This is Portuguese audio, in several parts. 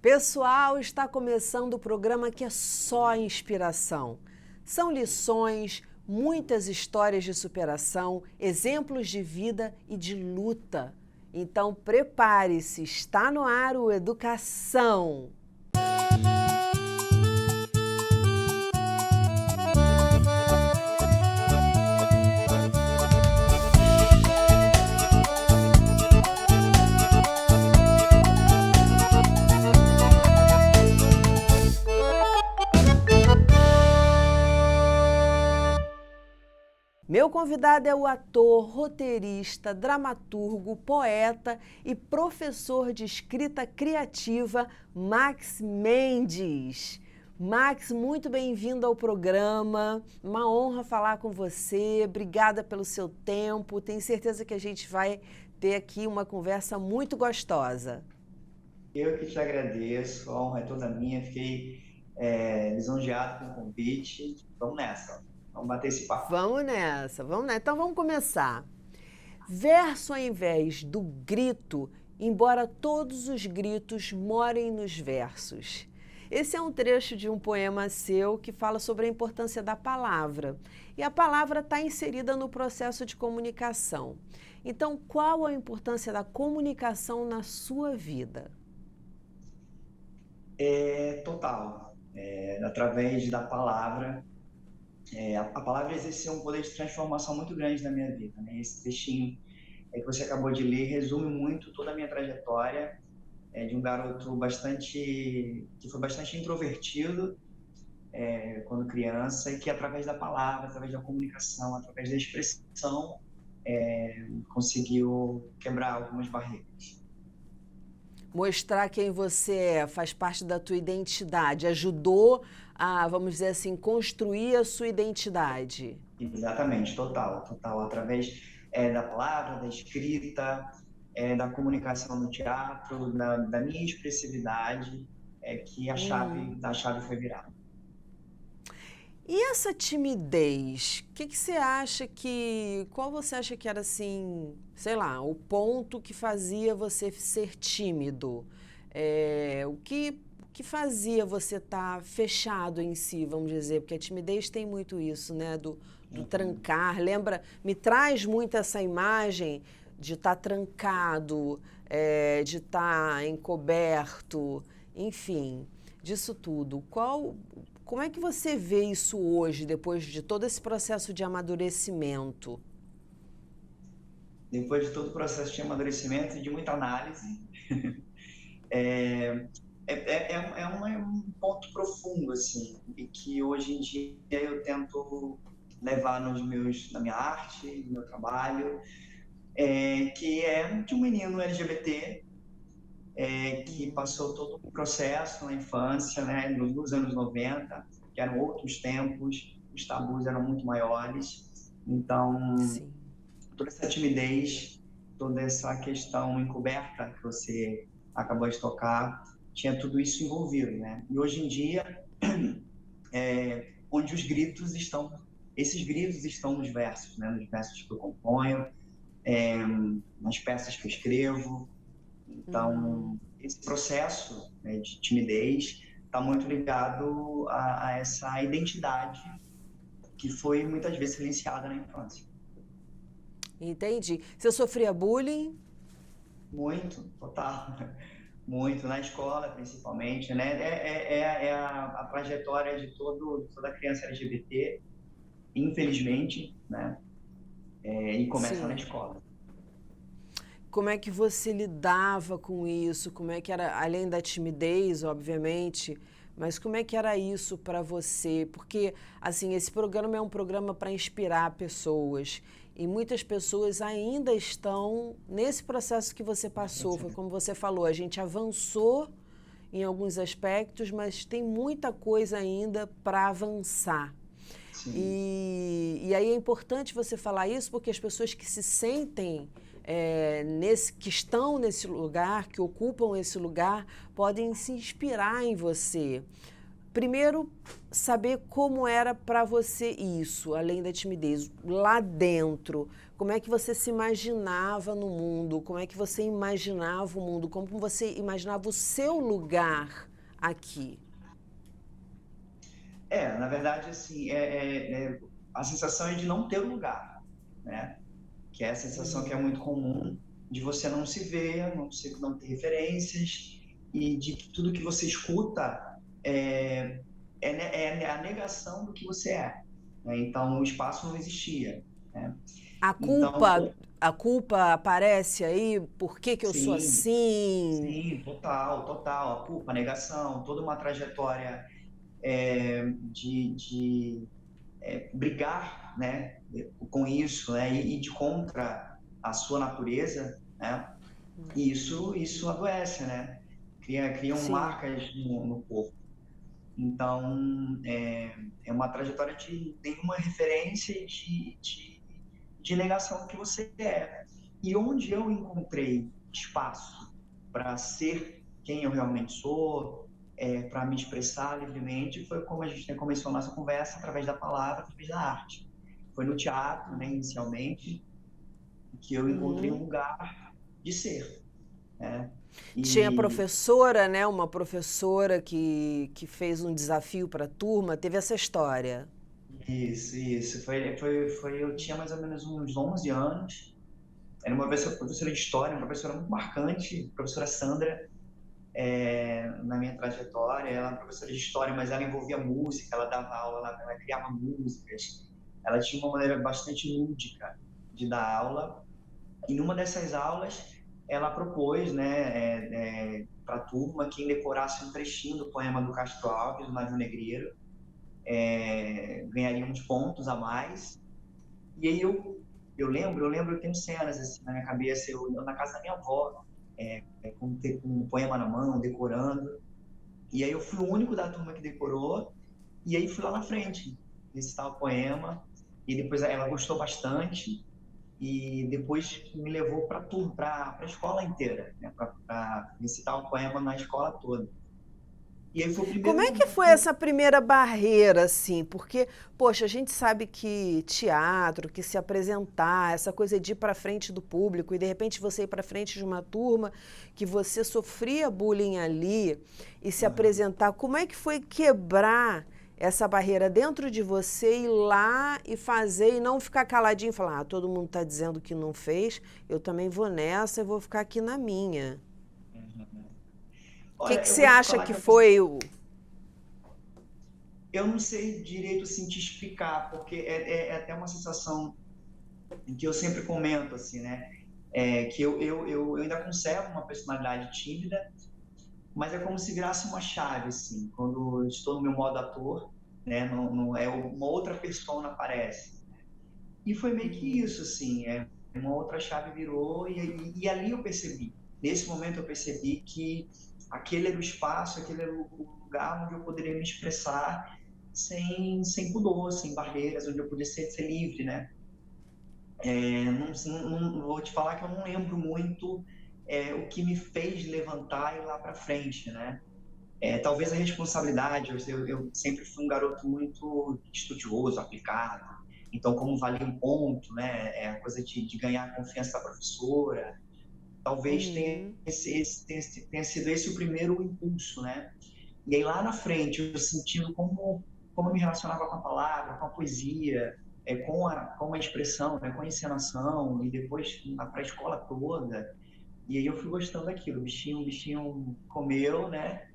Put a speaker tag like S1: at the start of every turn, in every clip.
S1: Pessoal, está começando o programa que é só inspiração. São lições, muitas histórias de superação, exemplos de vida e de luta. Então prepare-se, está no ar o Educação. Meu convidado é o ator, roteirista, dramaturgo, poeta e professor de escrita criativa, Max Mendes. Max, muito bem-vindo ao programa. Uma honra falar com você. Obrigada pelo seu tempo. Tenho certeza que a gente vai ter aqui uma conversa muito gostosa.
S2: Eu que te agradeço, a honra é toda minha. Fiquei lisonjeado com o convite. Vamos nessa, vamos bater esse papo.
S1: Vamos nessa, vamos nessa. Então vamos começar. Verso ao invés do grito, embora todos os gritos morem nos versos. Esse é um trecho de um poema seu que fala sobre a importância da palavra. E a palavra está inserida no processo de comunicação. Então, qual a importância da comunicação na sua vida?
S2: Total. Através da palavra, a palavra exerceu um poder de transformação muito grande na minha vida, né? Esse trechinho que você acabou de ler resume muito toda a minha trajetória, de um garoto que foi bastante introvertido, quando criança, e que através da palavra, através da comunicação, através da expressão, conseguiu quebrar algumas barreiras.
S1: Mostrar quem você é, faz parte da tua identidade, ajudou a, vamos dizer assim, construir a sua identidade.
S2: Exatamente, total, total. Através da palavra, da escrita, da comunicação no teatro, da minha expressividade, que a chave foi virada.
S1: E essa timidez, que você acha qual você acha que era assim, sei lá, o ponto que fazia você ser tímido? O que fazia você estar fechado em si, vamos dizer? Porque a timidez tem muito isso, né? Do
S2: Uhum.
S1: trancar. Lembra, me traz muito essa imagem de estar trancado, de estar encoberto, enfim, disso tudo. Como é que você vê isso hoje, depois de todo esse processo de amadurecimento?
S2: Depois de todo o processo de amadurecimento e de muita análise, é, um ponto profundo, assim, e que hoje em dia eu tento levar na minha arte, no meu trabalho, que é de um menino LGBT que
S1: Uhum.
S2: passou todo um processo na infância, né, nos anos 90, que eram outros tempos, os tabus eram muito maiores. Então,
S1: Sim.
S2: toda essa timidez, toda essa questão encoberta que você acabou de tocar, tinha tudo isso envolvido, né? E hoje em dia, onde esses gritos estão nos versos, né? Nos versos que eu componho, é, nas peças que eu escrevo.
S1: Uhum.
S2: Então, esse processo, né, de timidez está muito ligado a essa identidade que foi muitas vezes silenciada na infância.
S1: Entendi. Você sofria bullying?
S2: Muito, total. Muito, na escola principalmente, né? É a trajetória de toda criança LGBT, infelizmente, né? E começa na
S1: Sim.
S2: escola.
S1: Como é que você lidava com isso? Como é que era, além da timidez, obviamente, mas como é que era isso para você? Porque, assim, esse programa é um programa para inspirar pessoas e muitas pessoas ainda estão nesse processo que você passou. Foi como você falou, a gente avançou em alguns aspectos, mas tem muita coisa ainda para avançar.
S2: Sim,
S1: E aí é importante você falar isso porque as pessoas que se sentem que estão nesse lugar, que ocupam esse lugar, podem se inspirar em você. primeiro, saber como era para você isso, além da timidez, lá dentro. Como é que você se imaginava no mundo? Como é que você imaginava o mundo? Como você imaginava o seu lugar aqui?
S2: Na verdade, assim, a sensação é de não ter lugar, né? Que é a sensação que é muito comum de você não se ver, não ter referências e de que tudo que você escuta é a negação do que você é. Né? Então, o espaço não existia. Né?
S1: A
S2: Então,
S1: culpa, a culpa aparece aí? Por que que eu sou
S2: sim,
S1: assim?
S2: sim, total, total. A culpa, a negação, toda uma trajetória de brigar, né, com isso, né, e de contra a sua natureza, né, e isso adoece, né, criam
S1: Sim,
S2: marcas no corpo. Então, é uma trajetória de nenhuma referência e de negação do que você é. E onde eu encontrei espaço para ser quem eu realmente sou, para me expressar livremente, foi como a gente começou a nossa conversa, através da palavra, através da arte. Foi no teatro, né, inicialmente, que eu encontrei um lugar de ser. Né?
S1: tinha
S2: E
S1: professora, né? Uma professora que fez um desafio para a turma. Teve essa história.
S2: isso. Eu tinha mais ou menos uns 11 anos. Era uma professora de história, uma professora muito marcante, a professora Sandra, na minha trajetória. Ela era professora de história, mas ela envolvia música, ela dava aula, ela criava músicas. Ela tinha uma maneira bastante lúdica de dar aula. E numa dessas aulas, ela propôs, né, para a turma quem decorasse um trechinho do poema do Castro Alves, do Navio Negreiro, ganharia uns pontos a mais. E aí eu tenho cenas assim na minha cabeça, eu na casa da minha avó, com um poema na mão, decorando. E aí eu fui o único da turma que decorou, e aí fui lá na frente recitar o poema, e depois ela gostou bastante, e depois me levou para a escola inteira, né, para recitar o poema na escola toda. E aí foi o primeiro
S1: Como é que foi
S2: momento.
S1: essa primeira barreira, assim? Porque, poxa, a gente sabe que teatro, que se apresentar, essa coisa de ir para frente do público e de repente você ir para frente de uma turma que você sofria bullying ali e se
S2: Aham.
S1: apresentar, como é que foi quebrar essa barreira dentro de você, ir lá e fazer e não ficar caladinho e falar, ah, todo mundo está dizendo que não fez, eu também vou nessa e vou ficar aqui na minha. O que
S2: Olha,
S1: que
S2: eu
S1: você
S2: vou te
S1: acha
S2: falar
S1: que
S2: que
S1: foi o...
S2: eu não sei direito assim te explicar, porque é até uma sensação que eu sempre comento assim, né? Que eu ainda conservo uma personalidade tímida, mas é como se virasse uma chave, assim, quando eu estou no meu modo ator, né? Uma outra persona aparece. E foi meio que isso, assim, uma outra chave virou e ali eu percebi, nesse momento eu percebi que aquele era o espaço, aquele era o lugar onde eu poderia me expressar sem pudor, sem barreiras, onde eu podia ser livre, né? Não vou te falar que eu não lembro muito o que me fez levantar e ir lá para frente, né? Talvez a responsabilidade, eu sempre fui um garoto muito estudioso, aplicado, então como valia um ponto, né, a coisa de ganhar a confiança da professora, talvez tenha sido esse o primeiro impulso, né? E aí lá na frente, eu sentindo como eu me relacionava com a palavra, com a poesia, com a expressão, né, com a encenação, e depois para a escola toda, e aí eu fui gostando daquilo, o bichinho comeu, né?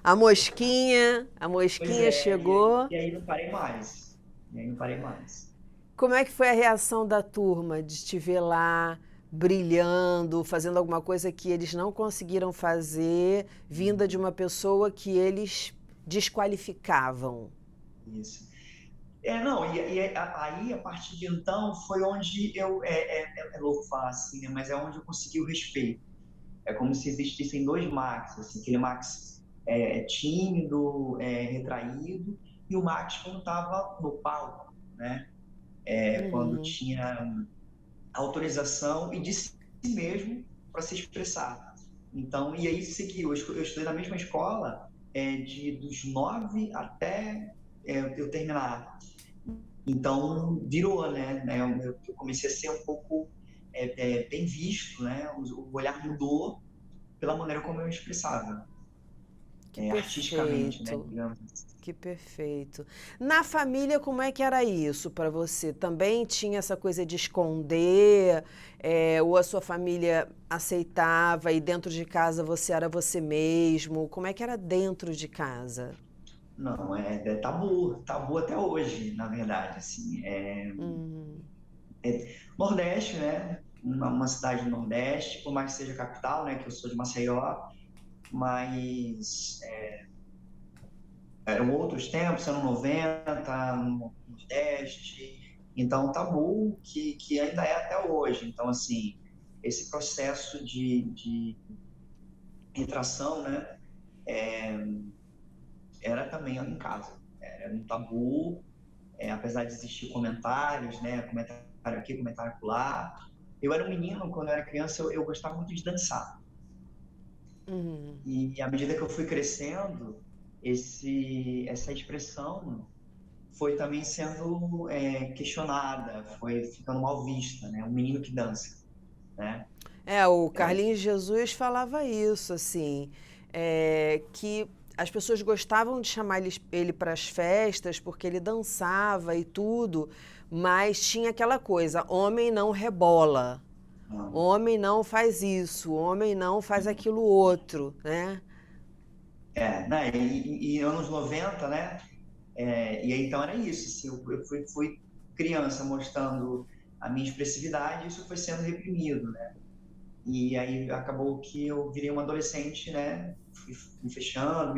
S1: A
S2: Pois
S1: mosquinha
S2: é, e aí,
S1: chegou.
S2: e aí não parei mais. E aí não parei mais.
S1: Como é que foi a reação da turma de te ver lá brilhando, fazendo alguma coisa que eles não conseguiram fazer, vinda de uma pessoa que eles desqualificavam?
S2: Isso. Não, aí, a partir de então, foi onde é louco falar assim, né? Mas é onde eu consegui o respeito. É como se existissem dois Max, assim, aquele Max tímido, retraído, e o Max quando estava no palco, né? Quando tinha autorização e de si mesmo para se expressar. Então, e aí seguiu. Eu estudei na mesma escola dos 9 até eu terminar. Então, virou, né? Eu comecei a ser um pouco bem visto, né? O olhar mudou pela maneira como eu me expressava,
S1: Que
S2: artisticamente, né?
S1: perfeito.
S2: Digamos assim.
S1: Que perfeito. Na família, como é que era isso para você? Também tinha essa coisa de esconder, ou a sua família aceitava e dentro de casa você era você mesmo? Como é que era dentro de casa?
S2: Não, é tabu até hoje, na verdade, assim.
S1: Hum,
S2: Nordeste, né? Uma cidade do Nordeste, por mais que seja capital, né? Que eu sou de Maceió, mas eram outros tempos, anos 90, no Nordeste, então tabu que ainda é até hoje. Então, assim, esse processo de retração, né, era também em casa. Era um tabu, apesar de existir comentários, né, comentário aqui, comentário lá. Eu era um menino, quando eu era criança, eu gostava muito de dançar.
S1: uhum.
S2: E à medida que eu fui crescendo, essa expressão foi também sendo questionada, foi ficando mal vista, né? Um menino que dança, né?
S1: O
S2: É,
S1: Carlinhos Jesus falava isso, assim, que as pessoas gostavam de chamar ele para as festas porque ele dançava e tudo, mas tinha aquela coisa: homem não rebola,
S2: não,
S1: homem não faz isso, homem não faz aquilo outro, né?
S2: né? E anos 90, né? E aí, então era isso, assim, eu fui criança mostrando a minha expressividade, e isso foi sendo reprimido, né? E aí acabou que eu virei um adolescente, né? Fui me fechando.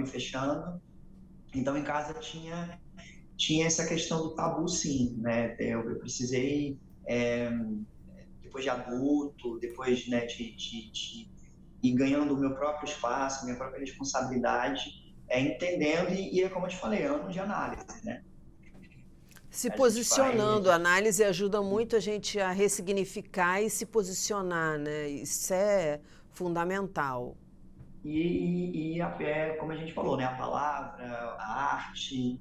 S2: Então em casa tinha essa questão do tabu, sim, né? Eu precisei, é, depois de adulto, depois, né, de ir ganhando o meu próprio espaço, minha própria responsabilidade, entendendo, e é como eu te falei, anos de análise, né?
S1: Se
S2: A gente
S1: posicionando, a
S2: vai.
S1: análise ajuda muito a gente a ressignificar e se posicionar, né? Isso é fundamental.
S2: Como a gente falou, né? A palavra, a arte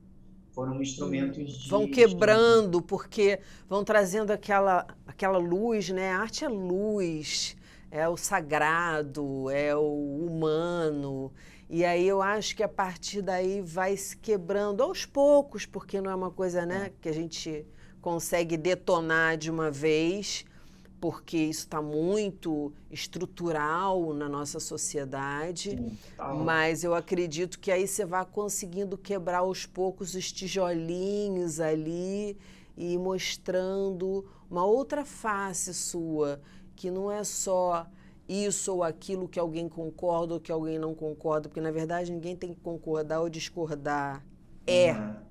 S2: foram instrumentos
S1: Vão
S2: de.
S1: quebrando, porque vão trazendo aquela luz, né? A arte é luz, é o sagrado, é o humano. E aí eu acho que a partir daí vai se quebrando aos poucos, porque não é uma coisa, né, que a gente consegue detonar de uma vez, porque isso está muito estrutural na nossa sociedade,
S2: Sim, tal.
S1: mas eu acredito que aí você vai conseguindo quebrar aos poucos os tijolinhos ali e ir mostrando uma outra face sua, que não é só isso ou aquilo que alguém concorda ou que alguém não concorda, porque na verdade ninguém tem que concordar ou discordar. É,
S2: Aham,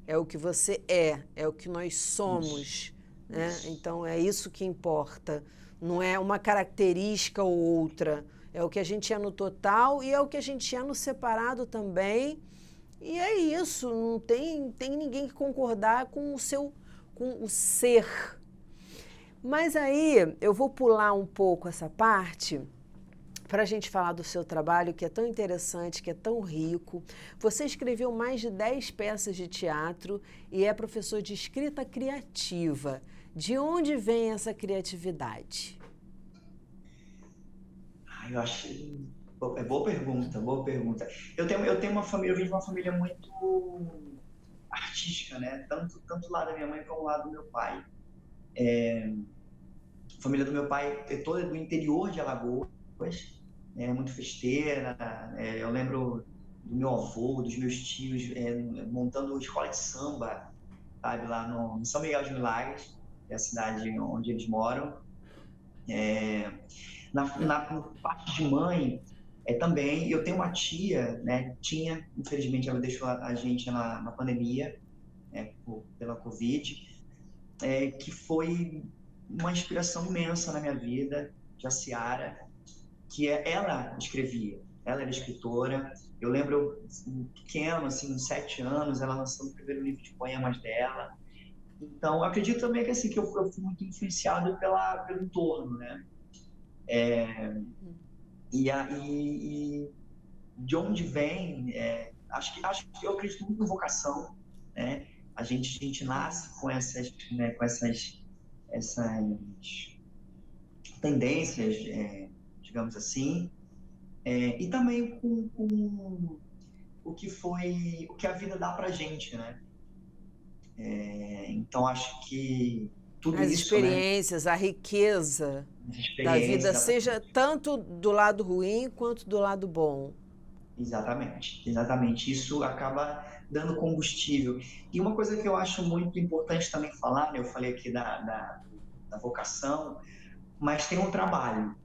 S1: é o que você é o que nós
S2: isso,
S1: somos, né?
S2: isso.
S1: Então é isso que importa. Não é uma característica ou outra. É o que a gente é no total e é o que a gente é no separado também. E é isso. Não tem ninguém que concordar com com o ser. Mas aí eu vou pular um pouco essa parte para a gente falar do seu trabalho, que é tão interessante, que é tão rico. Você escreveu mais de 10 peças de teatro e é professor de escrita criativa. De onde vem essa criatividade?
S2: Eu acho. Boa pergunta, boa pergunta. Eu tenho uma família, eu vim de uma família muito artística, né? Tanto lá da minha mãe como lá do meu pai. A família do meu pai é toda do interior de Alagoas, é muito festeira. Eu lembro do meu avô, dos meus tios, montando escola de samba, sabe, lá no, em São Miguel de Milagres, que é a cidade onde eles moram. Na parte de mãe, também, eu tenho uma tia, né, infelizmente ela deixou a gente na pandemia, pela Covid, que foi uma inspiração imensa na minha vida, Jaciara, ela escrevia, ela era escritora. Eu lembro, assim, pequeno, assim, uns 7 anos, ela lançando o primeiro livro de poemas dela. Então, eu acredito também que, assim, que eu fui muito influenciado pelo entorno, né? E de onde vem? Eu acredito muito em vocação, né? A gente nasce com essas, né, com essas tendências, digamos assim, e também com o que a vida dá pra gente, né? Então acho que tudo
S1: As
S2: isso, né?
S1: experiências, a riqueza
S2: As
S1: da vida,
S2: experiências dá pra
S1: seja
S2: gente.
S1: tanto do lado ruim quanto do lado bom.
S2: Exatamente, exatamente. Isso acaba dando combustível. E uma coisa que eu acho muito importante também falar, né? Eu falei aqui da vocação, mas tem um trabalho.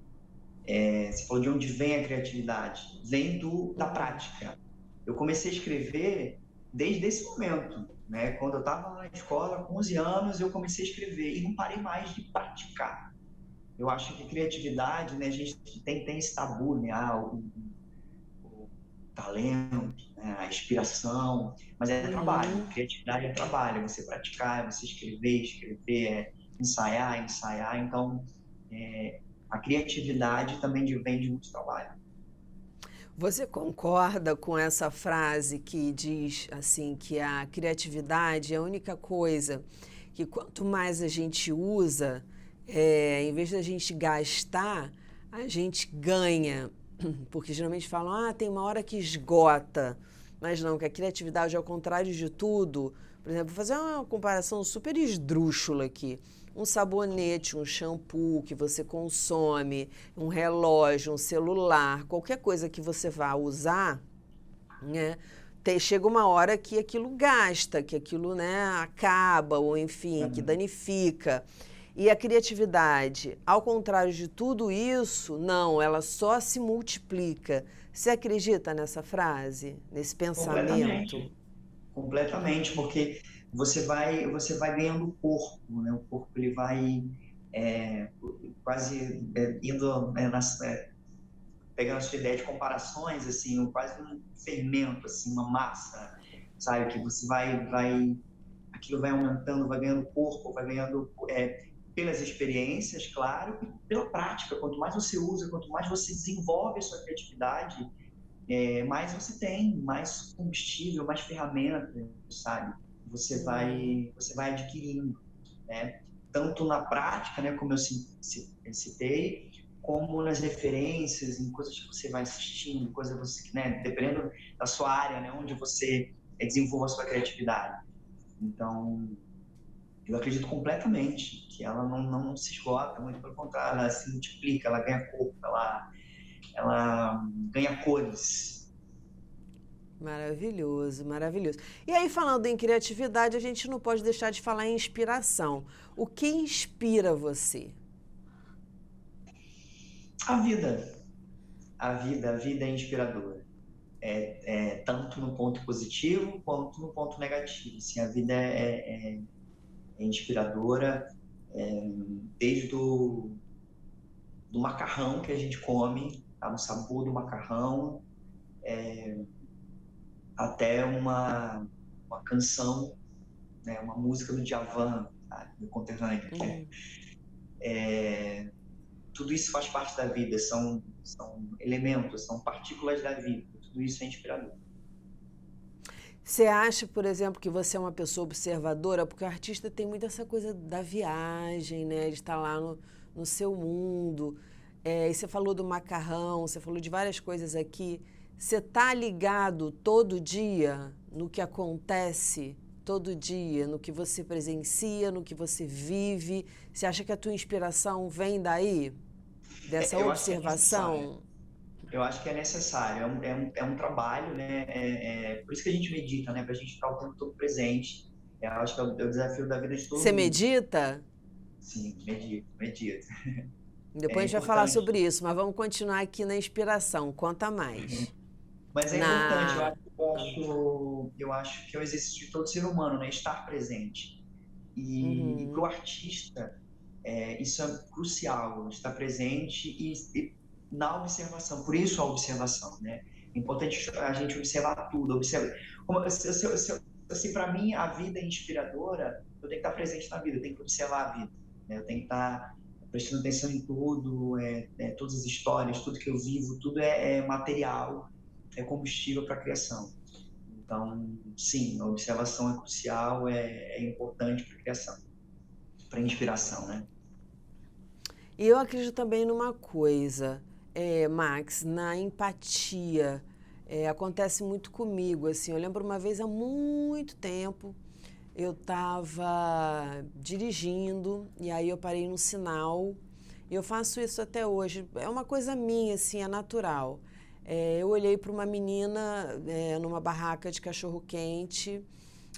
S2: Você falou de onde vem a criatividade. Vem da
S1: Uhum.
S2: prática. Eu comecei a escrever desde esse momento, né? Quando eu estava na escola, com 11 anos, eu comecei a escrever e não parei mais de praticar. Eu acho que criatividade, né? A gente tem esse tabu, né? O talento, né? A inspiração, mas é trabalho.
S1: Uhum.
S2: Criatividade é trabalho, é você praticar, é você escrever, ensaiar, ensaiar. Então, a criatividade também vem de muito trabalho.
S1: Você concorda com essa frase que diz assim que a criatividade é a única coisa que quanto mais a gente usa, em vez da gente gastar, a gente ganha? Porque geralmente falam, tem uma hora que esgota. Mas não, que a criatividade, ao contrário de tudo, por exemplo, vou fazer uma comparação super esdrúxula aqui. Um sabonete, um shampoo que você consome, um relógio, um celular, qualquer coisa que você vá usar, né? Chega uma hora que aquilo gasta, que aquilo, né, acaba, ou enfim, que
S2: Uhum.
S1: danifica. E a criatividade, ao contrário de tudo isso, não, ela só se multiplica. Você acredita nessa frase, nesse pensamento?
S2: Completamente. Completamente, porque você vai ganhando corpo, né? O corpo ele vai é, quase indo pegando a sua ideia de comparações, assim, quase um fermento, assim, uma massa, sabe? Que você aquilo vai aumentando, vai ganhando corpo, vai ganhando pelas experiências, claro, e pela prática. Quanto mais você usa, quanto mais você desenvolve a sua criatividade, mais você tem, mais combustível, mais ferramentas, sabe?
S1: Uhum.
S2: Você vai adquirindo, né? Tanto na prática, né, como eu citei, como nas referências, em coisas que você vai assistindo, coisas você, né, dependendo da sua área, né, onde você desenvolva a sua criatividade. Então, eu acredito completamente que ela não se esgota, muito pelo contrário, ela se multiplica, ela ganha corpo, ela ganha cores.
S1: Maravilhoso, maravilhoso. E aí, falando em criatividade, a gente não pode deixar de falar em inspiração. O que inspira você?
S2: A vida, a vida é inspiradora. Tanto no ponto positivo quanto no ponto negativo. Assim, a vida é inspiradora, desde do macarrão que a gente come, tá? No sabor do macarrão, até uma canção, né? Uma música do Djavan, tá? Meu conterrâneo.
S1: Hum.
S2: Tudo isso faz parte da vida, são elementos, são partículas da vida. Tudo isso é inspirador.
S1: Você acha, por exemplo, que você é uma pessoa observadora? Porque o artista tem muito essa coisa da viagem, né? De estar lá no seu mundo. E você falou do macarrão, você falou de várias coisas aqui. Você está ligado todo dia no que acontece, todo dia, no que você presencia, no que você vive? Você acha que a tua inspiração vem daí? Dessa
S2: Eu acho que é necessário.
S1: observação?
S2: Eu acho que é necessário, é um trabalho, né? Por isso que a gente medita, né? Para a gente ficar o tempo todo presente. Eu acho que é o desafio da vida de todo
S1: Você
S2: mundo.
S1: medita?
S2: Sim, medita, medita.
S1: Depois
S2: É
S1: a gente vai falar
S2: importante.
S1: sobre isso, mas vamos continuar aqui na inspiração. Conta mais.
S2: Mas é importante,
S1: Na.
S2: eu acho que é o exercício de todo ser humano, né? Estar presente. E para o
S1: Uhum.
S2: artista, isso é crucial, estar presente e na observação. Por isso a observação, né? É importante a gente observar tudo. Assim, para mim, a vida é inspiradora, eu tenho que estar presente na vida, eu tenho que observar a vida. Né? Eu tenho que estar prestando atenção em tudo, todas as histórias, tudo que eu vivo, tudo é material, é combustível para a criação. Então, sim, a observação é crucial, é importante para a criação, para a inspiração, né?
S1: E eu acredito também numa coisa, Max, na empatia. Acontece muito comigo, assim. Eu lembro uma vez há muito tempo, eu estava dirigindo e aí eu parei no sinal. E eu faço isso até hoje. É uma coisa minha, assim, é natural. Eu olhei para uma menina numa barraca de cachorro-quente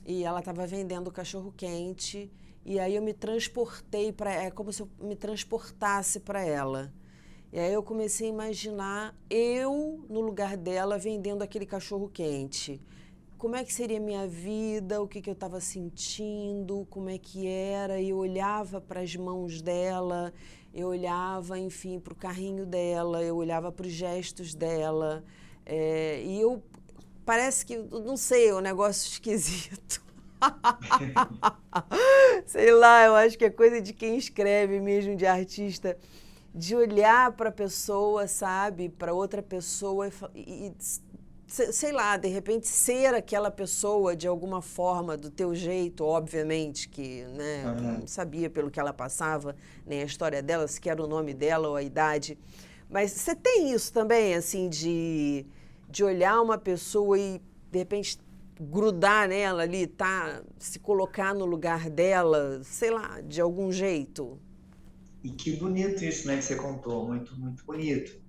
S1: e ela estava vendendo cachorro-quente. E aí eu me transportei para... É como se eu me transportasse para ela. E aí eu comecei a imaginar eu no lugar dela vendendo aquele cachorro-quente. Como é que seria a minha vida, o que, que eu estava sentindo, como é que era. E eu olhava para as mãos dela, eu olhava, enfim, para o carrinho dela, eu olhava para os gestos dela. E eu, parece que, não sei, é um negócio esquisito. Sei lá, eu acho que é coisa de quem escreve mesmo, de artista, de olhar para a pessoa, sabe, para outra pessoa sei lá, de repente ser aquela pessoa de alguma forma, do teu jeito, obviamente, que, né, não
S2: Uhum.
S1: sabia pelo que ela passava, nem a história dela, sequer o nome dela ou a idade. Mas você tem isso também, assim, de olhar uma pessoa e, de repente, grudar nela ali, tá? Se colocar no lugar dela, sei lá, de algum jeito.
S2: E que bonito isso, né, que você contou, muito, muito bonito.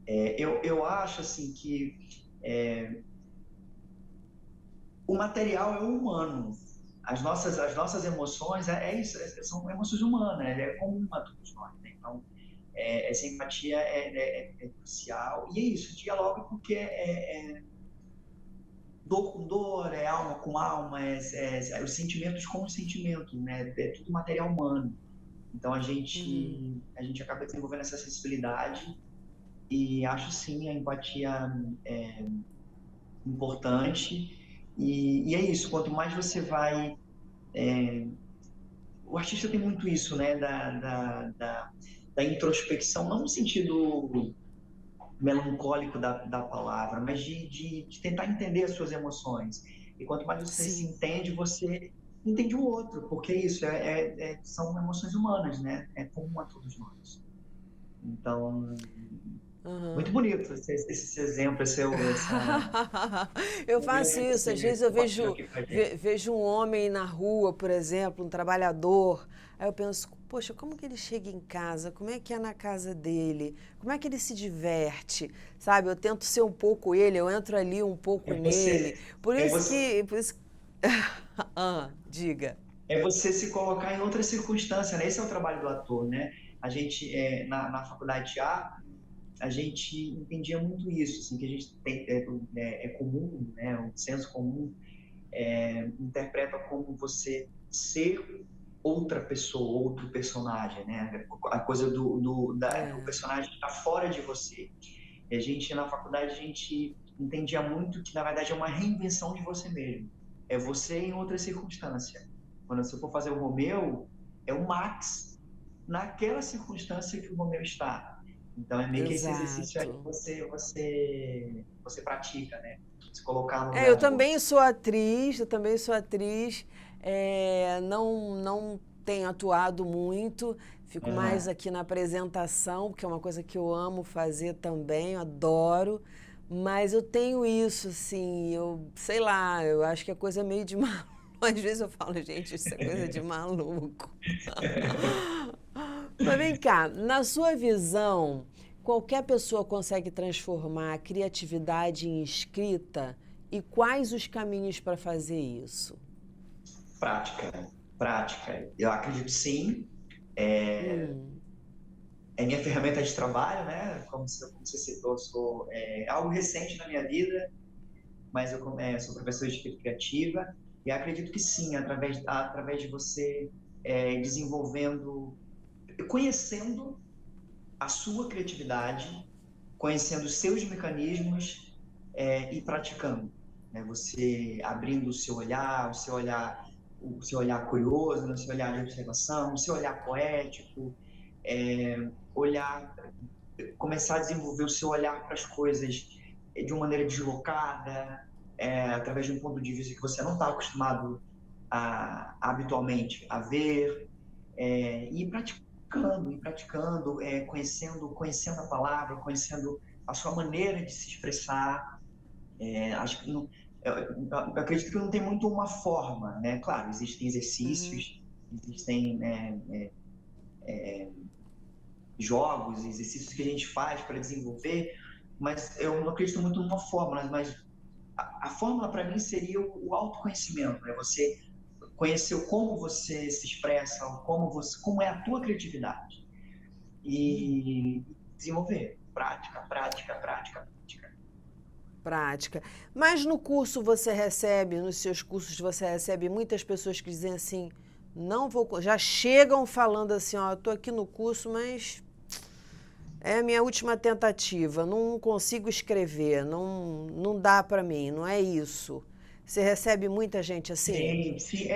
S2: Eu acho, assim, que o material é humano. As nossas emoções, é isso, são emoções humanas, é comum a todos nós, né? Então, essa empatia é crucial. E é isso, dialoga porque dor com dor, é alma com alma, os sentimentos com os sentimentos, né? É tudo material humano. Então
S1: Uhum.
S2: a gente acaba desenvolvendo essa sensibilidade e acho sim a empatia importante. E é isso, quanto mais você vai. O artista tem muito isso, né? Da introspecção, não no sentido melancólico da palavra, mas de tentar entender as suas emoções. E quanto mais você se
S1: Sim.
S2: entende, você entende o outro, porque isso são emoções humanas, né? É comum a todos nós. Então, muito
S1: Uhum.
S2: bonito esse exemplo, essa
S1: Eu faço
S2: momento que
S1: isso, às
S2: você
S1: vezes eu
S2: compartilhou aqui com a gente.
S1: vejo um homem na rua, por exemplo, um trabalhador. Aí eu penso, poxa, como que ele chega em casa? Como é que é na casa dele? Como é que ele se diverte? Sabe, eu tento ser um pouco ele, eu entro ali um pouco
S2: É você,
S1: nele. Por
S2: é
S1: isso
S2: você,
S1: que, por isso... diga.
S2: é você se colocar em outra circunstância, né? Esse é o trabalho do ator, né? A gente, na faculdade de teatro, a gente entendia muito isso, assim, que a gente é comum, né? O senso comum interpreta como você ser outra pessoa, outro personagem, né? A coisa do
S1: É,
S2: personagem estar fora de você. E a gente, na faculdade, a gente entendia muito que, na verdade, é uma reinvenção de você mesmo. É você em outra circunstância. Quando você for fazer o Romeu, é o Max naquela circunstância que o Romeu está. Então, é meio que esse exercício aí que
S1: exato.
S2: você pratica, né? Se colocar no
S1: Eu
S2: lugar do outro.
S1: também sou atriz, eu também sou atriz. Não tenho atuado muito, fico mais
S2: Uhum.
S1: aqui na apresentação, porque é uma coisa que eu amo fazer também, eu adoro. Mas eu tenho isso, assim, eu sei lá, eu acho que é coisa meio de maluco. Às vezes eu falo, gente, isso é coisa de maluco. Mas vem cá, na sua visão, qualquer pessoa consegue transformar a criatividade em escrita? E quais os caminhos para fazer isso?
S2: Prática, prática. Eu acredito sim.
S1: Hum,
S2: É minha ferramenta de trabalho, né? Como você citou, eu sou algo recente na minha vida, mas eu sou professor de escrita criativa e acredito que sim, através de você desenvolvendo, conhecendo a sua criatividade, conhecendo os seus mecanismos e praticando, né? Você abrindo o seu olhar curioso, o seu olhar de observação, o seu olhar poético, olhar, começar a desenvolver o seu olhar para as coisas de uma maneira deslocada, através de um ponto de vista que você não está acostumado habitualmente a ver, ir praticando, conhecendo a palavra, conhecendo a sua maneira de se expressar. Acho que não, eu acredito que não tem muito uma forma, né? Claro, existem
S1: Uhum.
S2: exercícios, existem jogos, exercícios que a gente faz para desenvolver, mas eu não acredito muito numa fórmula, mas a fórmula para mim seria o autoconhecimento, né? Você conhecer como você se expressa, como é a tua criatividade e desenvolver, prática, prática, prática, prática.
S1: Prática. Mas no curso você recebe, nos seus cursos você recebe muitas pessoas que dizem assim, não vou, já chegam falando assim, ó, eu tô aqui no curso, mas é a minha última tentativa, não consigo escrever, não dá para mim, não é isso. Você recebe muita gente assim?
S2: Sim, sim,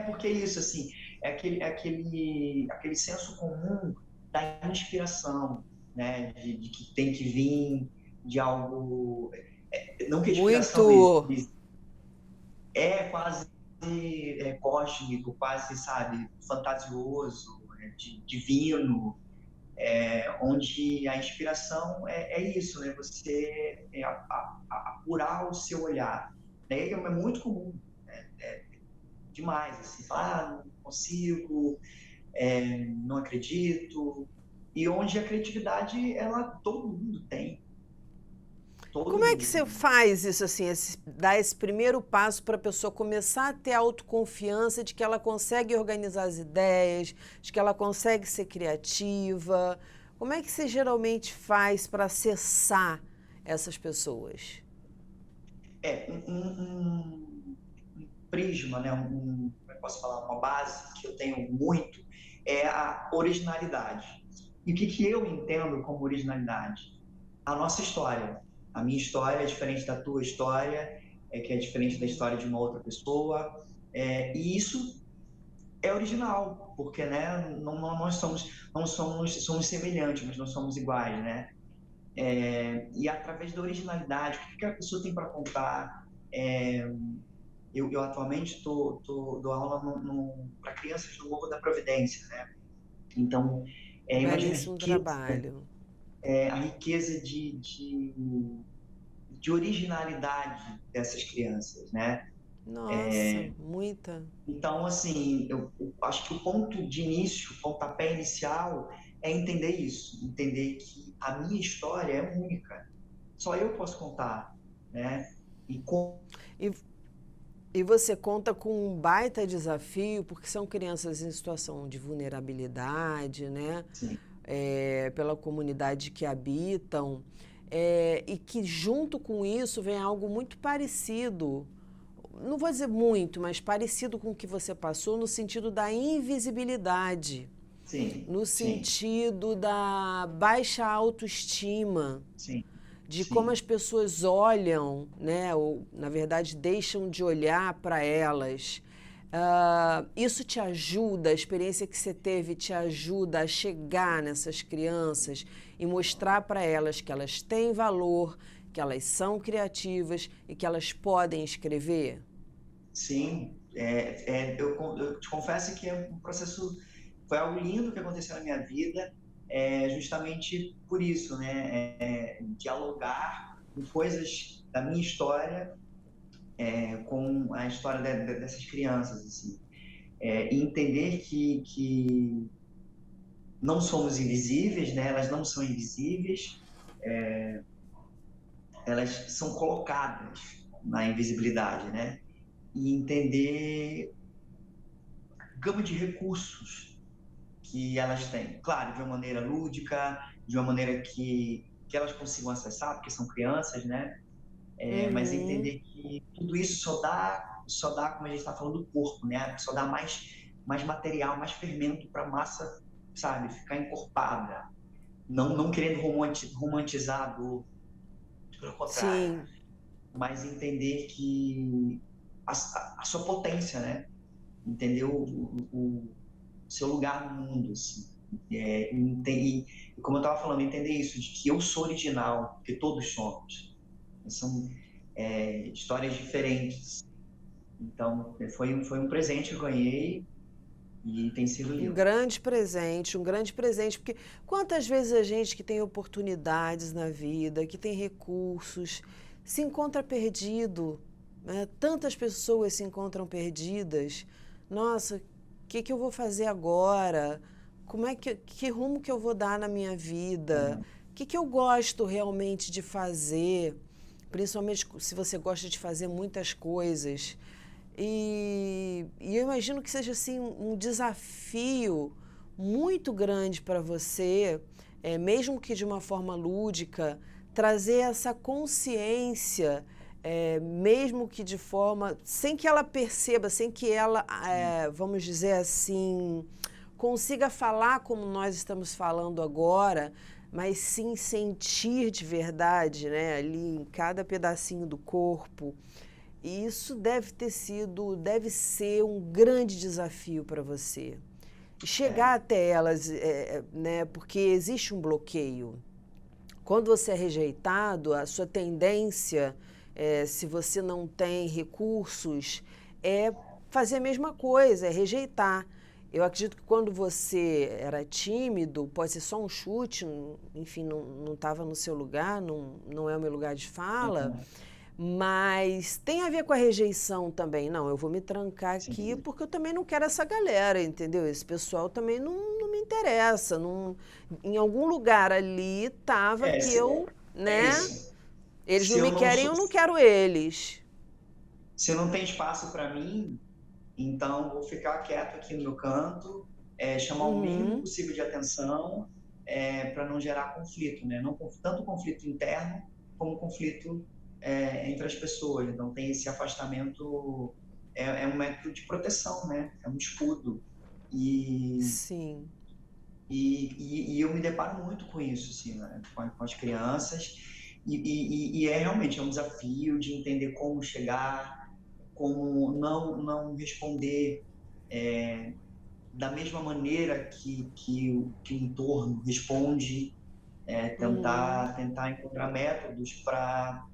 S2: porque é isso, assim, aquele senso comum da inspiração, né, de que tem que vir de algo, não que a inspiração
S1: Muito.
S2: é quase cósmico, quase, sabe, fantasioso, divino, onde a inspiração é isso, né? Você apurar o seu olhar. Né? É muito comum, né? Demais, assim, falar, não consigo, não acredito. E onde a criatividade, todo mundo tem. Todo
S1: Como é que
S2: mundo
S1: você
S2: tem.
S1: faz isso assim, dar esse primeiro passo para a pessoa começar a ter autoconfiança de que ela consegue organizar as ideias, de que ela consegue ser criativa? Como é que você geralmente faz para acessar essas pessoas?
S2: Um prisma, né? Como eu posso falar, uma base que eu tenho muito é a originalidade. E o que eu entendo como originalidade? A nossa história. A minha história é diferente da tua história, que é diferente da história de uma outra pessoa. E isso é original, porque né, nós somos semelhantes, mas não somos iguais, né? E através da originalidade, o que a pessoa tem para contar? Eu atualmente dou aula para crianças do Morro da Providência, né? Então, imagina
S1: Belíssimo trabalho.
S2: a riqueza de originalidade dessas crianças, né?
S1: Nossa, muita.
S2: Então, assim, eu acho que o ponto de início, o pontapé inicial é entender isso, entender que a minha história é única, só eu posso contar, né? E com...
S1: E, e você conta com um baita desafio, porque são crianças em situação de vulnerabilidade, né?
S2: Sim,
S1: Pela comunidade que habitam, e que junto com isso vem algo muito parecido, não vou dizer muito, mas parecido com o que você passou, no sentido da invisibilidade,
S2: sim,
S1: no
S2: sim,
S1: sentido da baixa autoestima,
S2: sim,
S1: de como
S2: sim,
S1: as pessoas olham, né, ou na verdade deixam de olhar para elas. Isso te ajuda, a experiência que você teve te ajuda a chegar nessas crianças e mostrar para elas que elas têm valor, que elas são criativas e que elas podem escrever?
S2: sim. Eu te confesso que é um processo, foi algo lindo que aconteceu na minha vida, justamente por isso, né? Dialogar com coisas da minha história, com a história dessas crianças, assim. E entender que não somos invisíveis, né? Elas não são invisíveis, elas são colocadas na invisibilidade, né? E entender a gama de recursos que elas têm. Claro, de uma maneira lúdica, de uma maneira que elas consigam acessar, porque são crianças, né? Mas
S1: Uhum.
S2: entender que tudo isso só dá, como a gente está falando, do corpo, né? Só dá mais material, mais fermento para a massa, sabe? Ficar encorpada. Não querendo romantizar a dor, pelo contrário,
S1: Sim.
S2: mas entender que a sua potência, né? Entender o seu lugar no mundo, assim. Como eu estava falando, entender isso, de que eu sou original, que todos somos. São, histórias diferentes. Então, foi um presente que eu ganhei e tem sido lindo.
S1: Um grande presente, porque quantas vezes a gente que tem oportunidades na vida, que tem recursos, se encontra perdido, né? Tantas pessoas se encontram perdidas. Nossa, o que eu vou fazer agora? Que rumo que eu vou dar na minha vida?
S2: Uhum.
S1: O que eu gosto realmente de fazer? Principalmente se você gosta de fazer muitas coisas. E eu imagino que seja assim um desafio muito grande para você, mesmo que de uma forma lúdica, trazer essa consciência, mesmo que de forma, sem que ela perceba, sem que ela, vamos dizer assim, consiga falar como nós estamos falando agora, mas sim sentir de verdade, né, ali em cada pedacinho do corpo. E isso deve ser um grande desafio para você. E chegar
S2: É,
S1: até elas, né, porque existe um bloqueio. Quando você é rejeitado, a sua tendência, se você não tem recursos, é fazer a mesma coisa, é rejeitar. Eu acredito que quando você era tímido, pode ser só um chute, enfim, não estava no seu lugar, não é o meu lugar de fala,
S2: uhum,
S1: mas tem a ver com a rejeição também. Não, eu vou me trancar aqui
S2: sim.
S1: porque eu também não quero essa galera, entendeu? Esse pessoal também não me interessa. Não, em algum lugar ali estava
S2: É,
S1: que
S2: se-
S1: eu,
S2: é
S1: né?
S2: isso.
S1: Eles
S2: Se
S1: não
S2: eu
S1: me
S2: não
S1: querem,
S2: sou,
S1: eu não quero eles.
S2: se não tem espaço para mim, então vou ficar quieto aqui no meu canto, chamar o mínimo
S1: Uhum,
S2: possível de atenção, para não gerar conflito, né? Não, tanto conflito interno como conflito entre as pessoas. Então tem esse afastamento, é um método de proteção, né? É um escudo. E,
S1: sim.
S2: e eu me deparo muito com isso, assim, né? Com as crianças. E é realmente um desafio de entender como chegar, como não responder da mesma maneira que o entorno responde,
S1: Uhum.
S2: tentar encontrar métodos para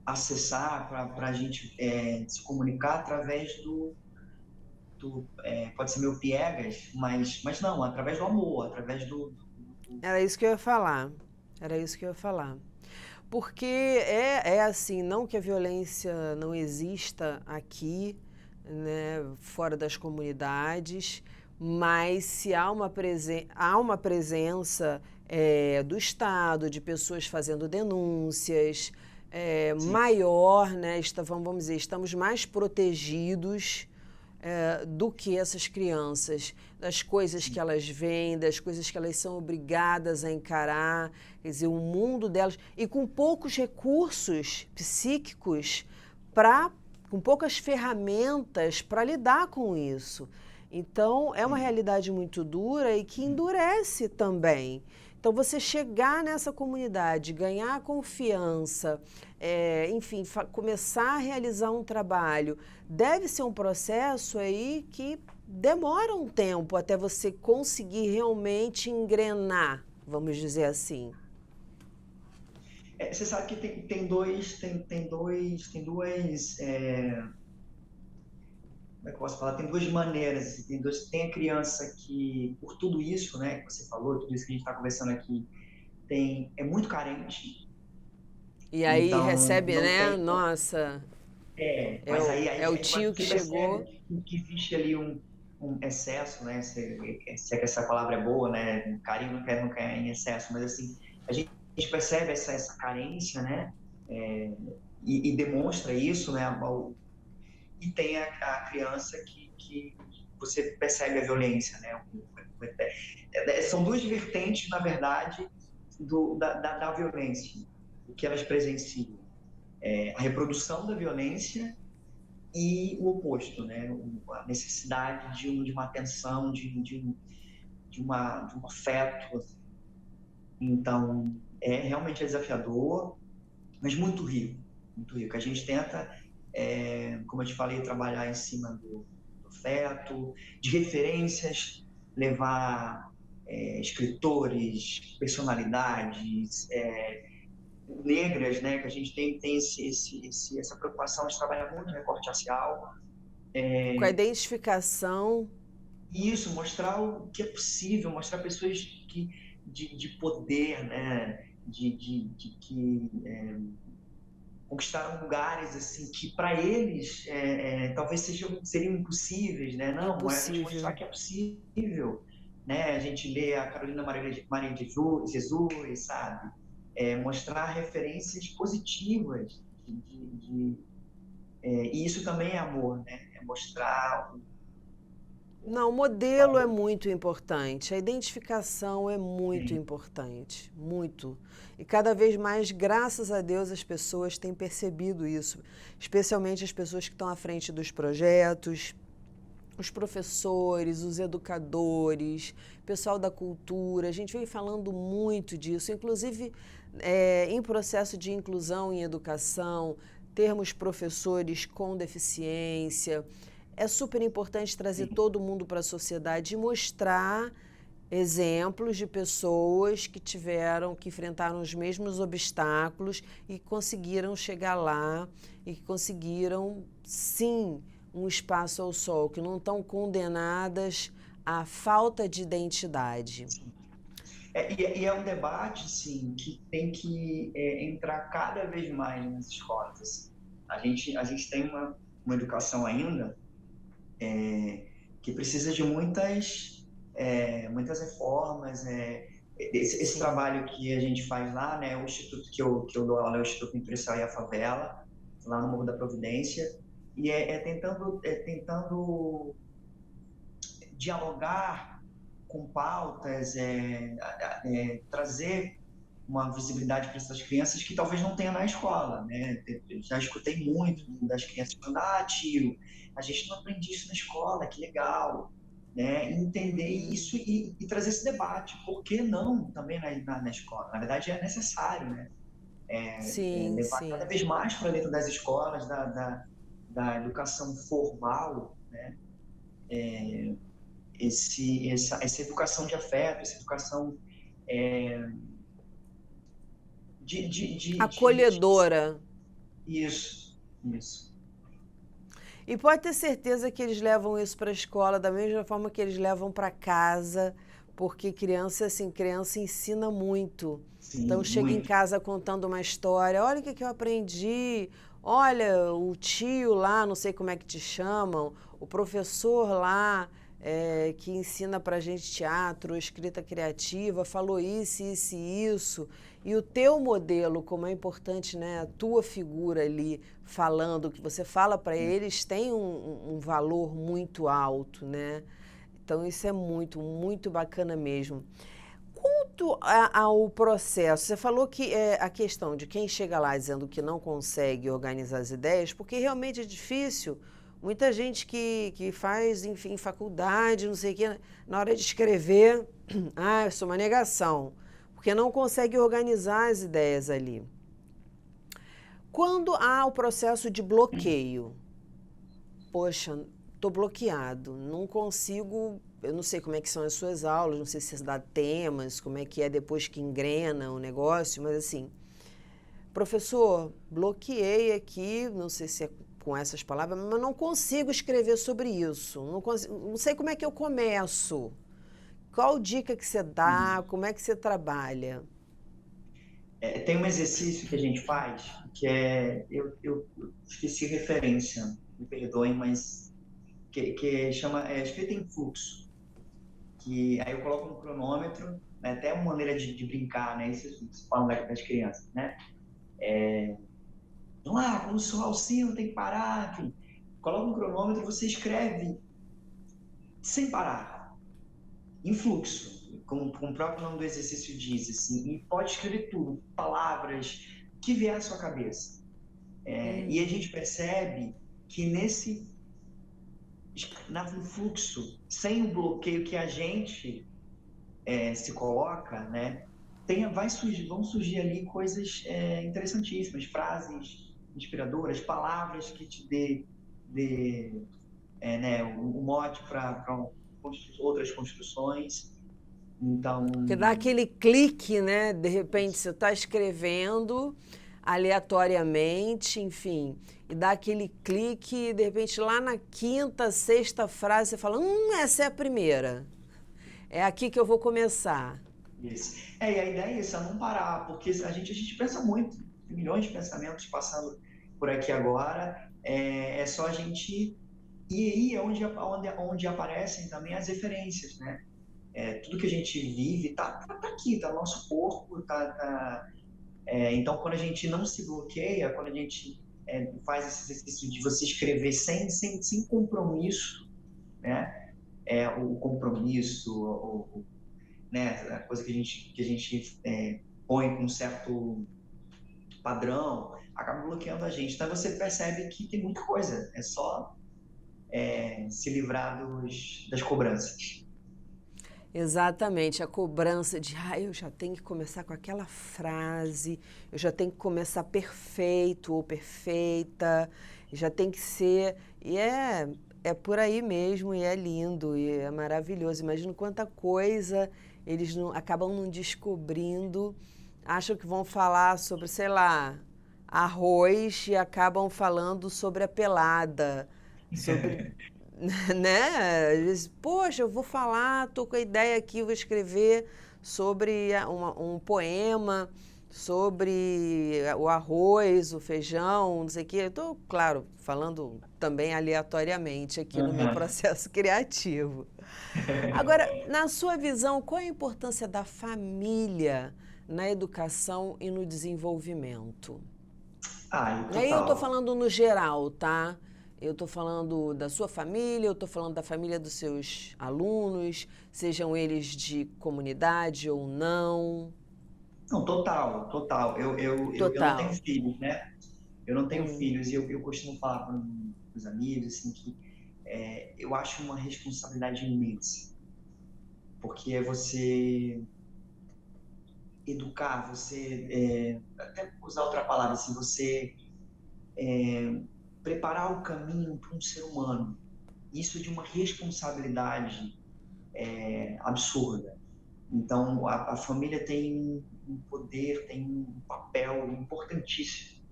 S2: acessar, para a gente se comunicar através pode ser meio piegas, mas não, através do amor, através
S1: Era isso que eu ia falar. Era isso que eu ia falar. Porque é assim, não que a violência não exista aqui, né, fora das comunidades, mas se há uma presença do Estado, de pessoas fazendo denúncias,
S2: sim,
S1: maior, né, vamos dizer, estamos mais protegidos do que essas crianças, das coisas que
S2: sim,
S1: elas veem, das coisas que elas são obrigadas a encarar, quer dizer, o mundo delas, e com poucos recursos psíquicos, para com poucas ferramentas para lidar com isso. Então, é uma
S2: sim.
S1: realidade muito dura e que endurece também. Então, você chegar nessa comunidade, ganhar confiança, enfim, começar a realizar um trabalho, deve ser um processo aí que demora um tempo até você conseguir realmente engrenar, vamos dizer assim.
S2: Você sabe que tem duas, como é que eu posso falar? Tem duas maneiras, assim, tem a criança que, por tudo isso, né, que você falou, tudo isso que a gente está conversando aqui, é muito carente,
S1: E aí
S2: então
S1: recebe,
S2: não
S1: né?
S2: tem.
S1: Nossa,
S2: Mas aí
S1: é o
S2: a gente
S1: tio que
S2: percebe
S1: chegou.
S2: que existe ali um excesso, né? Se é que essa palavra é boa, né? Carinho não quer em excesso, mas assim, a gente percebe essa carência, né? É, e demonstra isso, né? E tem a criança que você percebe a violência, né? São duas vertentes, na verdade, da violência, o que elas presenciam. A reprodução da violência e o oposto, né? A necessidade de uma atenção, de um afeto. Então, realmente desafiador, mas muito rico, muito rico. A gente tenta, como eu te falei, trabalhar em cima do afeto, de referências, levar escritores, personalidades, negras, né, que a gente tem essa preocupação de trabalhar muito no recorte racial.
S1: Com a identificação.
S2: E isso, mostrar o que é possível, mostrar pessoas de poder, né, que conquistaram lugares assim que para eles talvez seriam impossíveis, né? Não, é a gente mostrar
S1: Impossível.
S2: que é possível, né? A gente lê a Carolina Maria de Jesus, sabe? Mostrar referências positivas e isso também é amor, né? É mostrar
S1: Não, o modelo é muito importante, a identificação é muito importante, muito. E cada vez mais, graças a Deus, as pessoas têm percebido isso, especialmente as pessoas que estão à frente dos projetos, os professores, os educadores, pessoal da cultura. A gente vem falando muito disso, inclusive em processo de inclusão em educação, termos professores com deficiência. É super importante trazer todo mundo para a sociedade e mostrar exemplos de pessoas que enfrentaram os mesmos obstáculos e conseguiram chegar lá e que conseguiram, sim, um espaço ao sol, que não estão condenadas à falta de identidade.
S2: E é um debate, sim, que tem que entrar cada vez mais nas escolas. Assim. A gente tem uma educação ainda que precisa de muitas reformas. Esse trabalho que a gente faz lá, né, o instituto que eu dou aula é o Instituto Empresarial e a Favela, lá no Morro da Providência, e tentando dialogar com pautas, trazer uma visibilidade para essas crianças que talvez não tenha na escola, né? Eu já escutei muito das crianças falando, tio, a gente não aprende isso na escola, que legal, né? Entender isso e trazer esse debate, por que não também na escola? Na verdade é necessário, né?
S1: Sim,
S2: Levar cada
S1: sim.
S2: vez mais para dentro das escolas, da educação formal, né? Essa educação de afeto, essa educação de
S1: Acolhedora.
S2: isso.
S1: E pode ter certeza que eles levam isso para a escola da mesma forma que eles levam para casa, porque criança ensina muito. Então
S2: Sim,
S1: chega em
S2: muito.
S1: casa contando uma história, olha o que eu aprendi, olha o tio lá, não sei como é que te chamam, o professor lá que ensina para gente teatro, escrita criativa, falou isso, isso e isso. E o teu modelo, como é importante, né, a tua figura ali falando, o que você fala para eles tem um valor muito alto, né? Então isso é muito, muito bacana mesmo. Quanto ao processo, você falou que a questão de quem chega lá dizendo que não consegue organizar as ideias, porque realmente é difícil. Muita gente que faz, enfim, faculdade, não sei o quê, na hora de escrever, eu sou uma negação, porque não consegue organizar as ideias ali. Quando há o processo de bloqueio, poxa, estou bloqueado, não consigo, eu não sei como é que são as suas aulas, não sei se você dá temas, como é que é depois que engrena o negócio, mas assim, professor, bloqueei aqui, não sei se é com essas palavras, mas não consigo escrever sobre isso, não sei como é que eu começo. Qual dica que você dá, como é que você trabalha?
S2: Tem um exercício que a gente faz, que eu esqueci referência, me perdoem, mas que chama escrita em fluxo. Que aí eu coloco no cronômetro, né, até uma maneira de brincar, né? Isso se falam das crianças, né? Vamos lá, quando soar o sino tem que parar, enfim. Coloca no cronômetro e você escreve sem parar, em fluxo, como o próprio nome do exercício diz, assim, e pode escrever tudo, palavras, que vier à sua cabeça. E a gente percebe que no fluxo, sem o bloqueio que a gente se coloca, né, vão surgir ali coisas interessantíssimas, frases inspiradoras, palavras que te né, o mote para outras construções.
S1: Porque
S2: Então,
S1: dá aquele clique, né? De repente você está escrevendo aleatoriamente, enfim, e dá aquele clique, e de repente lá na quinta, sexta frase você fala: essa é a primeira. É aqui que eu vou começar.
S2: isso. E a ideia é isso, é não parar, porque a gente pensa muito, tem milhões de pensamentos passando por aqui agora, é só a gente. E aí é onde aparecem também as referências, né? Tudo que a gente vive tá aqui, tá no nosso corpo, então, quando a gente não se bloqueia, quando a gente faz esse exercício de você escrever sem compromisso, né? O compromisso, né? A coisa que a gente põe com um certo padrão, acaba bloqueando a gente. Então, você percebe que tem muita coisa, é só se livrar das cobranças.
S1: Exatamente, a cobrança de, eu já tenho que começar com aquela frase, eu já tenho que começar perfeito ou perfeita, já tem que ser, e é por aí mesmo, e é lindo, e é maravilhoso. Imagino quanta coisa eles não, acabam não descobrindo, acham que vão falar sobre, sei lá, arroz e acabam falando sobre a pelada, sobre né? Às vezes, poxa, eu vou falar, tô com a ideia aqui, vou escrever sobre um poema sobre o arroz, o feijão, não sei o quê. Eu tô, claro, falando também aleatoriamente aqui no meu
S2: Uhum.
S1: processo criativo. Agora, na sua visão, qual é a importância da família na educação e no desenvolvimento?
S2: E
S1: E aí eu estou
S2: total.
S1: falando no geral, tá? Eu estou falando da sua família, eu estou falando da família dos seus alunos, sejam eles de comunidade ou não.
S2: Não, total, total. Eu não tenho
S1: Total.
S2: filhos, né? Eu não tenho
S1: Hum.
S2: filhos e eu costumo falar para os amigos assim, que eu acho uma responsabilidade imensa, porque é você educar, até usar outra palavra, assim, você preparar o caminho para um ser humano. Isso é de uma responsabilidade absurda. Então, a família tem um poder, tem um papel importantíssimo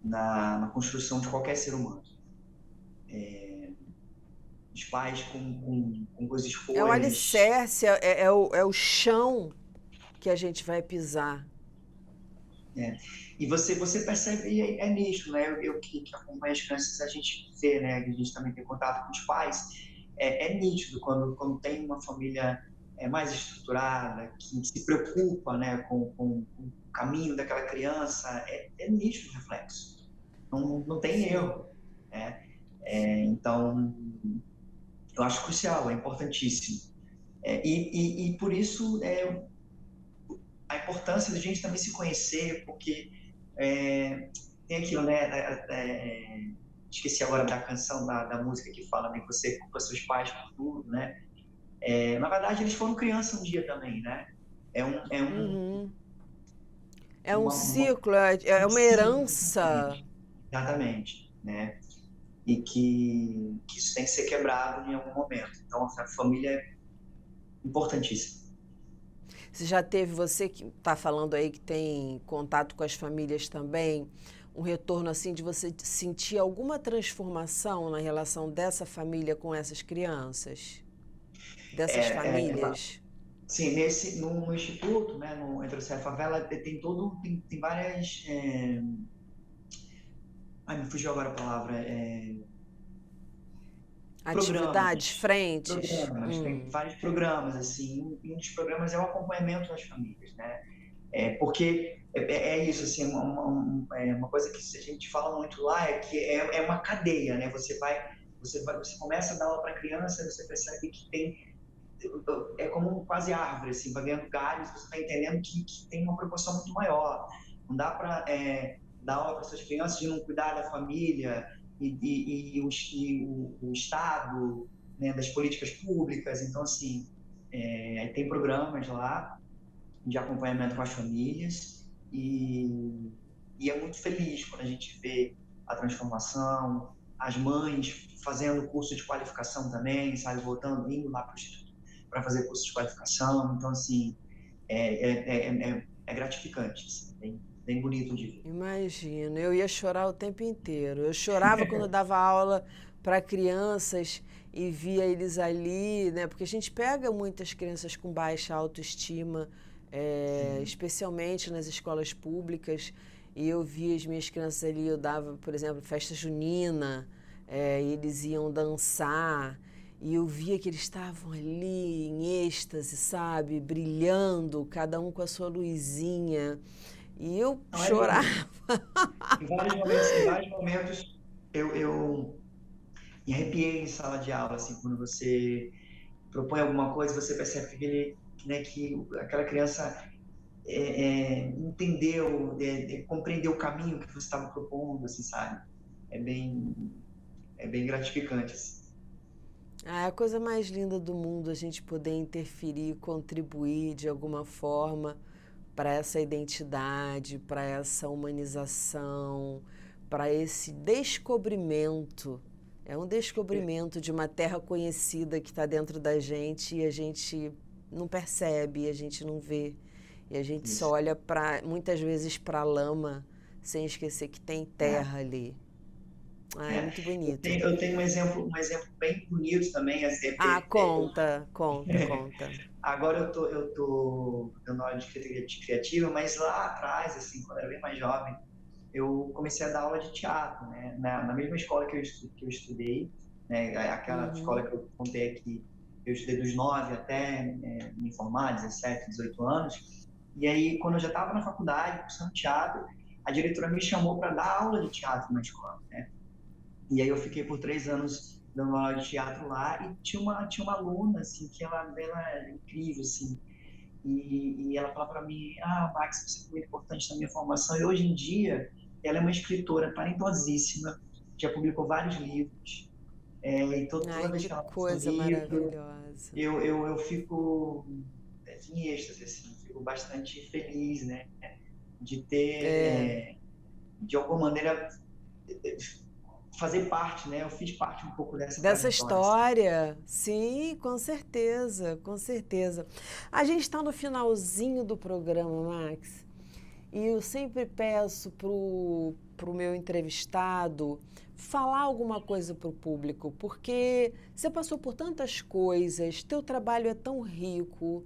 S2: na construção de qualquer ser humano. Os pais com boas
S1: É o
S2: escolhas.
S1: alicerce, é o chão que a gente vai pisar.
S2: Né? E você percebe, e é nisso, né? Eu que acompanho as crianças, a gente vê, né? Que a gente também tem contato com os pais. É nítido quando tem uma família mais estruturada, que se preocupa, né, com o caminho daquela criança, é nítido o reflexo. Não tem
S1: Sim.
S2: erro, né? Então, eu acho crucial, é importantíssimo. E por isso a importância da gente também se conhecer, porque tem aquilo, né? Esqueci agora da canção, da música que fala, né? Que você culpa seus pais por tudo, né? Na verdade, eles foram criança um dia também, né? É um, é um,
S1: Uhum. É um
S2: uma
S1: ciclo, é uma
S2: sim,
S1: herança.
S2: exatamente, né? E que isso tem que ser quebrado em algum momento. Então, a família é importantíssima.
S1: Você já teve, você que está falando aí que tem contato com as famílias também, um retorno assim de você sentir alguma transformação na relação dessa família com essas crianças? Dessas
S2: É,
S1: famílias?
S2: sim, no instituto, né, no Entre Você e a Favela, tem várias. Me fugiu agora a palavra.
S1: Atividades,
S2: Programas.
S1: frentes?
S2: Tem vários programas, assim. E um dos programas é o acompanhamento das famílias, né? Porque é isso, assim, uma coisa que a gente fala muito lá é que é uma cadeia, né? Você começa a dar aula para criança, você percebe que é como quase árvore, assim, vai ganhando galhos, você está entendendo que tem uma proporção muito maior. Não dá para dar aula para essas crianças e não cuidar da família e o Estado, né, das políticas públicas. Então, assim, tem programas lá de acompanhamento com as famílias e é muito feliz quando a gente vê a transformação, as mães fazendo curso de qualificação também, sabe, voltando, indo lá para o Instituto para fazer curso de qualificação. Então, assim, é gratificante, assim, bem bonito de ver.
S1: Imagino, eu ia chorar o tempo inteiro. Eu chorava quando eu dava aula para crianças e via eles ali, né? Porque a gente pega muitas crianças com baixa autoestima,
S2: Sim.
S1: especialmente nas escolas públicas, e eu via as minhas crianças ali, eu dava, por exemplo, festa junina, e eles iam dançar, e eu via que eles estavam ali em êxtase, sabe? Brilhando, cada um com a sua luzinha. E eu
S2: Não, é lindo.
S1: chorava.
S2: Em vários momentos eu me arrepiei em sala de aula, assim, quando você propõe alguma coisa, você percebe que, né, que aquela criança entendeu, compreendeu o caminho que você estava propondo, assim, sabe? É bem, é bem gratificante, assim.
S1: Ah, é a coisa mais linda do mundo a gente poder interferir, contribuir de alguma forma para essa identidade, para essa humanização, para esse descobrimento. É um descobrimento de uma terra conhecida que está dentro da gente e a gente não percebe, a gente não vê. E a gente só
S2: Isso.
S1: olha muitas vezes para a lama sem esquecer que tem
S2: É,
S1: terra ali. Ah, é
S2: é.
S1: muito
S2: Eu
S1: bonito.
S2: tenho, eu tenho um exemplo bem bonito também, assim,
S1: Ah,
S2: porque
S1: conta, conta, conta.
S2: agora eu tô dando aula de criativa, mas lá atrás, assim, quando eu era bem mais jovem, eu comecei a dar aula de teatro, né? Na mesma escola que eu estudei, né? Aquela escola
S1: Uhum.
S2: que eu contei aqui, eu estudei dos 9 até me formar, 17, 18 anos. E aí, quando eu já estava na faculdade, cursando teatro, a diretora me chamou para dar aula de teatro na escola, né? E aí eu fiquei por 3 anos dando aula de teatro lá e tinha uma aluna, assim, que ela era incrível, assim, e ela fala para mim, Max, você foi muito importante na minha formação, e hoje em dia ela é uma escritora talentosíssima, já publicou vários livros, e toda
S1: Ai,
S2: vez
S1: que
S2: que ela lança um
S1: coisa
S2: livro,
S1: maravilhosa.
S2: eu fico em êxtase, assim, fico bastante feliz, né, de ter,
S1: É.
S2: de alguma maneira, fazer parte, né, eu fiz parte um pouco dessa
S1: Dessa
S2: trajetória, assim.
S1: história, sim, com certeza, com certeza. A gente está no finalzinho do programa, Max, e eu sempre peço pro meu entrevistado falar alguma coisa para o público, porque você passou por tantas coisas, teu trabalho é tão rico,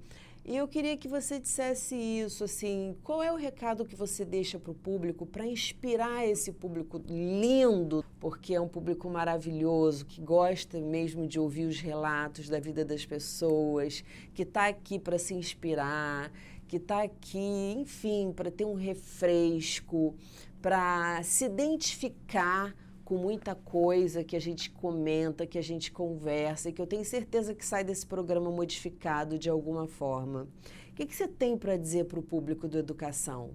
S1: e eu queria que você dissesse isso, assim, qual é o recado que você deixa para o público para inspirar esse público lindo, porque é um público maravilhoso, que gosta mesmo de ouvir os relatos da vida das pessoas, que está aqui para se inspirar, que está aqui, enfim, para ter um refresco, para se identificar com muita coisa que a gente comenta, que a gente conversa, e que eu tenho certeza que sai desse programa modificado de alguma forma. O que você tem para dizer para o público do Educação?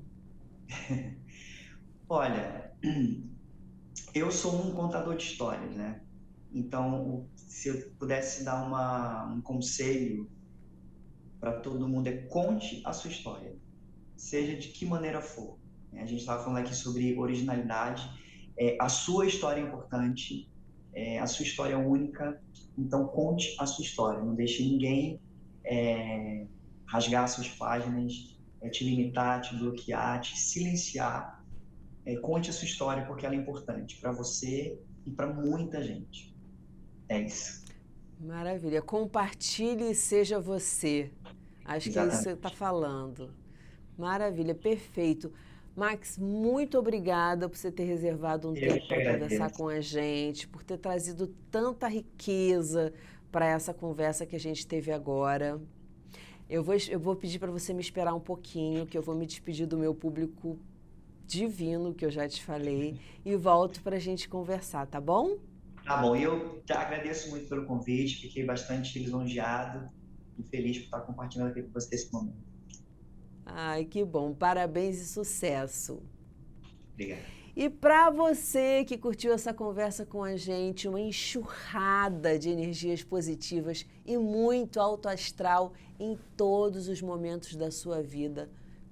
S2: Olha, eu sou um contador de histórias, né? Então, se eu pudesse dar um conselho para todo mundo, conte a sua história, seja de que maneira for. A gente estava falando aqui sobre originalidade, a sua história é importante, a sua história é única, então conte a sua história, não deixe ninguém rasgar suas páginas, te limitar, te bloquear, te silenciar. Conte a sua história porque ela é importante para você e para muita gente. É isso.
S1: Maravilha. Compartilhe e seja você. Acho que é isso que você está
S2: Exatamente.
S1: falando. Maravilha, perfeito. Max, muito obrigada por você ter reservado um
S2: Eu
S1: tempo
S2: que
S1: para conversar
S2: agradeço.
S1: com a gente, por ter trazido tanta riqueza para essa conversa que a gente teve agora. Eu vou pedir para você me esperar um pouquinho, que eu vou me despedir do meu público divino, que eu já te falei, e volto para a gente conversar, tá bom?
S2: Tá bom, e eu te agradeço muito pelo convite, fiquei bastante lisonjeado e feliz por estar compartilhando aqui com você esse momento.
S1: Ai, que bom. Parabéns e sucesso.
S2: Obrigado.
S1: E para você que curtiu essa conversa com a gente, uma enxurrada de energias positivas e muito alto astral em todos os momentos da sua vida,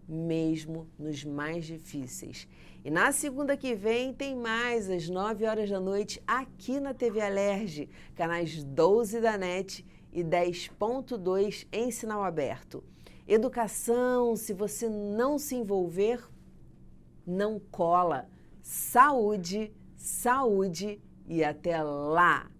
S1: mesmo nos mais difíceis. E na segunda que vem tem mais, às 9 horas da noite, aqui na TV Alerj, canais 12 da NET e 10.2 em sinal aberto. Educação, se você não se envolver, não cola. Saúde, saúde e até lá!